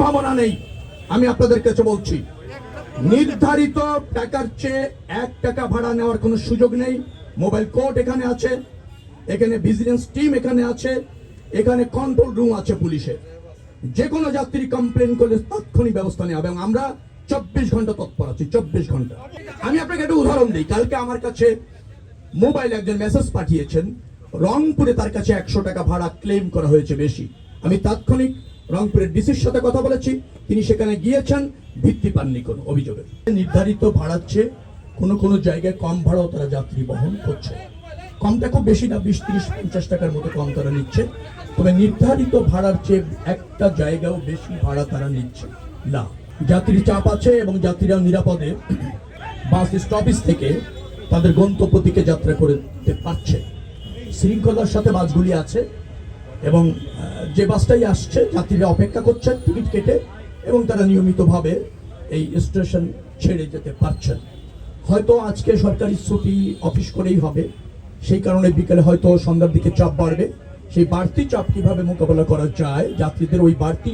সম্ভাবনা নেই। আমি আপনাদের কাছে বলছি, নির্ধারিত টাকার চেয়ে 1 টাকা ভাড়া নেওয়ার কোনো সুযোগ নেই। মোবাইল কোর্ট এখানে আছে, এখানে ভিজিলেন্স টিম এখানে আছে, এখানে কন্ট্রোল রুম আছে পুলিশের। যে কোনো যাত্রী কমপ্লেন করলে তাৎক্ষণিক ব্যবস্থা নেওয়া হবে এবং আমরা 24 ঘন্টা তৎপর আছি। 24 ঘন্টা। আমি আপনাকে একটা উদাহরণ দিই। কালকে আমার কাছে মোবাইল একজন মেসেজ পাঠিয়েছেন, রংপুরে তার কাছে 100 টাকা ভাড়া ক্লেম করা হয়েছে বেশি। আমি তাৎক্ষণিক রংপুরের ডিসির সাথে কথা বলেছি, তিনি সেখানে গিয়েছেন, ভিত্তি পাননি কোনো অভিযোগে। নির্ধারিত ভাড়ার চেয়ে কোনো জায়গায় কম ভাড়াও তারা যাত্রী বহন করছে। কমটা খুব বেশি না, 20, 30, 50 টাকার মতো কম তারা নিচ্ছে। তবে নির্ধারিত ভাড়ার চেয়ে একটা জায়গাও বেশি ভাড়া তারা নিচ্ছে না। যাত্রী চাপ আছে এবং যাত্রীরা নিরাপদে বাস স্টপেজ থেকে তাদের গন্তব্য দিকে যাত্রা করতে পারছে। শৃঙ্খলার সাথে বাসগুলি আছে এবং যে বাসটাই আসছে যাত্রীরা অপেক্ষা করছেন টিকিট কেটে এবং তারা নিয়মিতভাবে এই স্টেশন ছেড়ে যেতে পারছেন। হয়তো আজকে সরকারি ছুটি অফিস করেই হবে, সেই কারণে বিকেলে হয়তো সন্ধ্যার দিকে চাপ বাড়বে। সেই বাড়তি চাপ কিভাবে মোকাবেলা করা যায়, যাত্রীদের ওই বাড়তি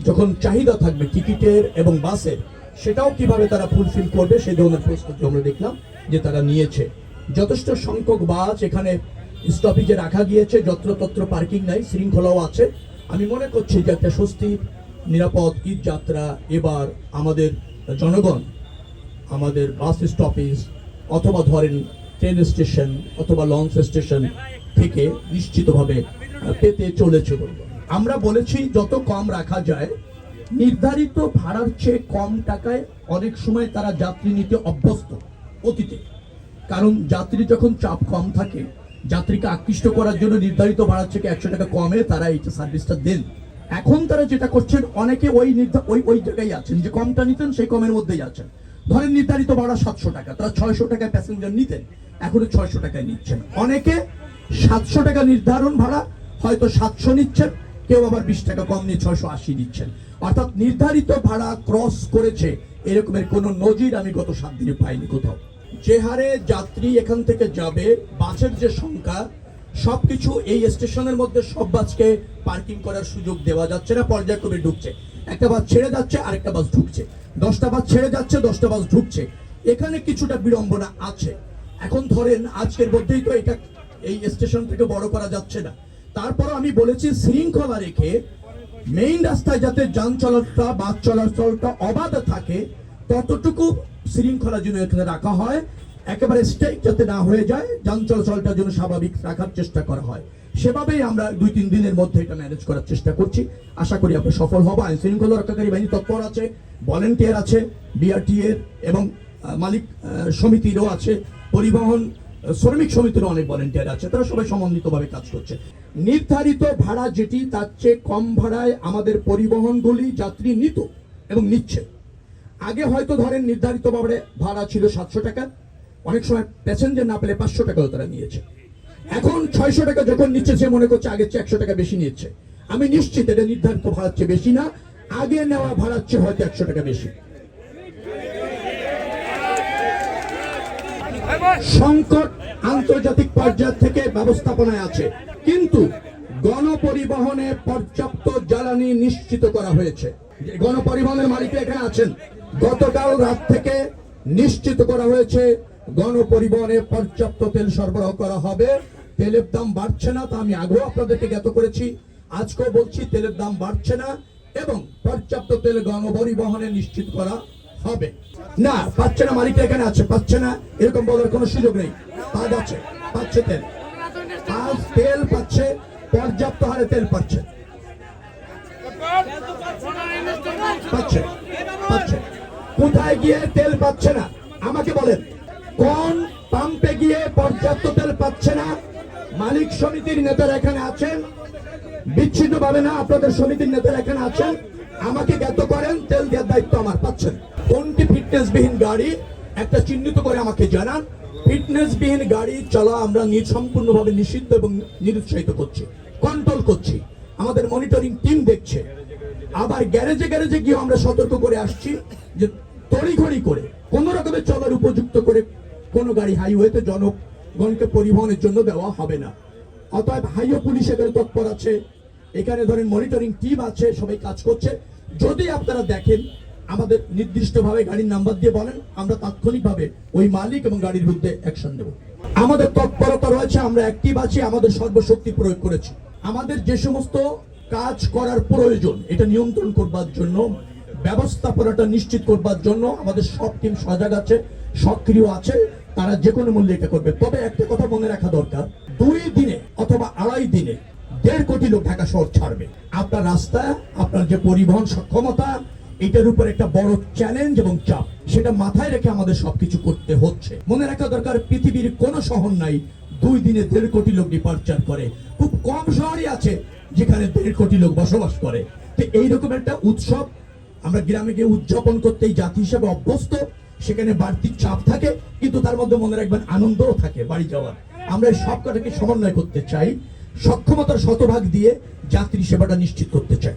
যখন চাহিদা থাকবে টিকিটের এবং বাসের, সেটাও কিভাবে তারা ফুলফিল করবে সেই ধরনের প্রস্তুতি আমরা দেখলাম যে তারা নিয়েছে। যথেষ্ট সংখ্যক বাস এখানে স্টপেজে রাখা গিয়েছে, যত্রতত্র পার্কিং নাই, শৃঙ্খলাও আছে। আমি মনে করছি যে একটা স্বস্তির নিরাপদ ঈদ যাত্রা এবার আমাদের জনগণ আমাদের বাস স্টপেজ অথবা ধরেন ট্রেন স্টেশন অথবা লঞ্চ স্টেশন থেকে নিশ্চিতভাবে পেতে চলেছে। আমরা বলেছি যত কম রাখা যায়, নির্ধারিত ভাড়ার চেয়ে কম টাকায় অনেক সময় তারা যাত্রী নিতে অভ্যস্ত অতীতে। কারণ যাত্রী যখন চাপ কম থাকে, যাত্রীকে আকৃষ্ট করার জন্য নির্ধারিত ভাড়ার থেকে 100 টাকা কমে তারা এই সার্ভিসটা দেন। এখন তারা যেটা করছেন, অনেকে ওই জায়গায় আছেন যে কমটা নিতেন সেই কমের মধ্যেই আছেন। ধরেন নির্ধারিত ভাড়া 700 টাকা, তারা 600 টাকায় প্যাসেঞ্জার নিতেন, এখন 600 টাকায় নিচ্ছেন। অনেকে 700 টাকা নির্ধারণ ভাড়া হয়তো 700 নিচ্ছেন, কেউ আবার 20 টাকা কম নিয়ে 680 দিচ্ছেন। অর্থাৎ নির্ধারিত ভাড়া ক্রস করেছে এরকমের কোনো নজির আমি গত 7 দিনে পাইনি কোথাও। যে হারে যাত্রী এখান থেকে যাবে, বাসের যে সংখ্যা, সবকিছু এই স্টেশনের মধ্যে সব বাসকে পার্কিং করার সুযোগ দেওয়া যাচ্ছে না, পর্যায়ক্রমে ঢুকছে। একটা বাস ছেড়ে যাচ্ছে, আরেকটা বাস ঢুকছে। 10টা বাস ছেড়ে যাচ্ছে, 10টা বাস ঢুকছে। এখানে কিছুটা বিড়ম্বনা আছে। এখন ধরেন আজকের মধ্যেই তো এটা এই স্টেশন থেকে বড় করা যাচ্ছে না। তারপর আমি বলেছি শৃঙ্খলা রেখে মেইন রাস্তায় যাতে যান চলাচলটা বাস চলাচলটা অবাধ থাকে, ততটুকু শৃঙ্খলা যেন এখানে রাখা হয়। একেবারে স্ট্রাইক যাতে না হয়ে যায়, যান চলাচলটা যেন স্বাভাবিক রাখার চেষ্টা করা হয়। সেভাবেই আমরা 2-3 দিনের মধ্যে এটা ম্যানেজ করার চেষ্টা করছি। আশা করি আমরা সফল হব। আইন শৃঙ্খলা রক্ষাকারী বাহিনী তৎপর আছে, ভলেন্টিয়ার আছে, বিআরটি এর এবং মালিক সমিতিরও আছে, পরিবহন শ্রমিক সমিতিরও অনেক ভলেন্টিয়ার আছে, তারা সবাই সমন্বিতভাবে কাজ করছে। নির্ধারিত ভাড়া যেটি, তার চেয়ে কম ভাড়ায় আমাদের পরিবহনগুলি যাত্রী নিত এবং নিচ্ছে। আগে হয়তো ধরেন নির্ধারিত ভাড়া ছিল 700 টাকা, অনেক সময় প্যাসেঞ্জার না পেলে 500 টাকাও তারা নিয়েছে। এখন 600 টাকা যখন নিচ্ছে, সে মনে করছে আগের চেয়ে 100 টাকা বেশি নিচ্ছে। আমি নিশ্চিত এটা নির্ধারিত ভাড়ার চেয়ে বেশি না, আগে নেওয়া ভাড়ার চেয়ে হয়তো 100 টাকা বেশি। সংকট আন্তর্জাতিক পর্যায় থেকে ব্যবস্থাপনায় আছে, কিন্তু গণপরিবহনে পর্যাপ্ত জ্বালানি নিশ্চিত করা হয়েছে। গণপরিবহনের মালিক এখানে আছেন, গতকাল রাত থেকে নিশ্চিত করা হয়েছে গণপরিবহনে পর্যাপ্ত তেল সরবরাহ করা হবে। তেলের দাম বাড়ছে না, তা আমি আগেও আপনাদেরকে জ্ঞাত করেছি, আজকেও বলছি তেলের দাম বাড়ছে না এবং পর্যাপ্ত তেল গণপরিবহনে নিশ্চিত করা হবে। না পাচ্ছে না, মালিক এখানে আছে, পাচ্ছে না এরকম বলার কোনো সুযোগ নেই। পাচ্ছে তেল, তেল পাচ্ছে, পর্যাপ্ত হারে তেল পাচ্ছে। কোথায় গিয়ে তেল পাচ্ছে না আমাকে বলেন, কোন পাম্পে গিয়ে পর্যাপ্ত তেল পাচ্ছে না? মালিক সমিতির নেতারা এখানে আছেন, বিচ্ছিন্ন ভাবে না, আপনাদের সমিতির নেতারা এখানে আছেন, আমাকে জ্ঞাত করেন, তেল দেওয়ার দায়িত্ব আমার। পাচ্ছেন কোনটি ফিটনেসবিহীন গাড়ি একটা চিহ্নিত করে আমাকে জানান। ফিটনেসবিহীন গাড়ি চলা আমরা সম্পূর্ণভাবে নিষিদ্ধ এবং নিরুৎসাহিত করছি, কন্ট্রোল করছি, আমাদের মনিটরিং টিম দেখছে। আবার গ্যারেজে গিয়ে আমরা সতর্ক করে আসছি যে তড়িঘড়ি করে কোন রকমের চলার উপযুক্ত করে কোন গাড়ি হাইওয়েতে জনগণকে পরিবহনের জন্য দেওয়া হবে না। অতএব হাইওয়ে পুলিশ এখানে তৎপর আছে, এখানে ধরেন মনিটরিং টিম আছে, সবাই কাজ করছে। যদি আপনারা দেখেন আমাদের নির্দিষ্টভাবে গাড়ির নাম্বার দিয়ে বলেন, আমরা তাৎক্ষণিকভাবে ওই মালিক এবং গাড়ির বিরুদ্ধে অ্যাকশন দেব। আমাদের তৎপরতা রয়েছে, আমরা অ্যাক্টিভ আছি, আমাদের সর্বশক্তি প্রয়োগ করেছি। আমাদের যে সমস্ত কাজ করার প্রয়োজন এটা নিয়ন্ত্রণ করবার জন্য, ব্যবস্থাপনাটা নিশ্চিত করবার জন্য আমাদের সব টিম সজাগ আছে, সক্রিয় আছে, তারা যে কোনো মূল্যে এটা করবে। তবে একটা কথা মনে রাখা দরকার, 2 দিনে অথবা 2.5 দিনে 1.5 কোটি লোক ঢাকা শহর ছাড়বে। আপনার রাস্তা, আপনার যে পরিবহন সক্ষমতা, এটার উপর একটা বড় চ্যালেঞ্জ এবং চাপ, সেটা মাথায় রেখে আমাদের সবকিছু করতে হচ্ছে। মনে রাখা দরকার, পৃথিবীর কোনো শহর নাই 2 দিনে 1.5 কোটি লোক ডিপার্চার করে। খুব কম শহরই আছে যেখানে 1.5 কোটি লোক বসবাস করে। তো এইরকম একটা উৎসব আমরা গ্রামে গিয়ে উদযাপন করতে জাতি হিসেবে অভ্যস্ত। সেখানে বাড়তি চাপ থাকে, কিন্তু তার মধ্যে মনে রাখবেন আনন্দও থাকে বাড়ি যাওয়ার। আমরা এই সব কটাকে সমন্বয় করতে চাই, সক্ষমতার শতভাগ দিয়ে যাত্রী সেবাটা নিশ্চিত করতে চাই।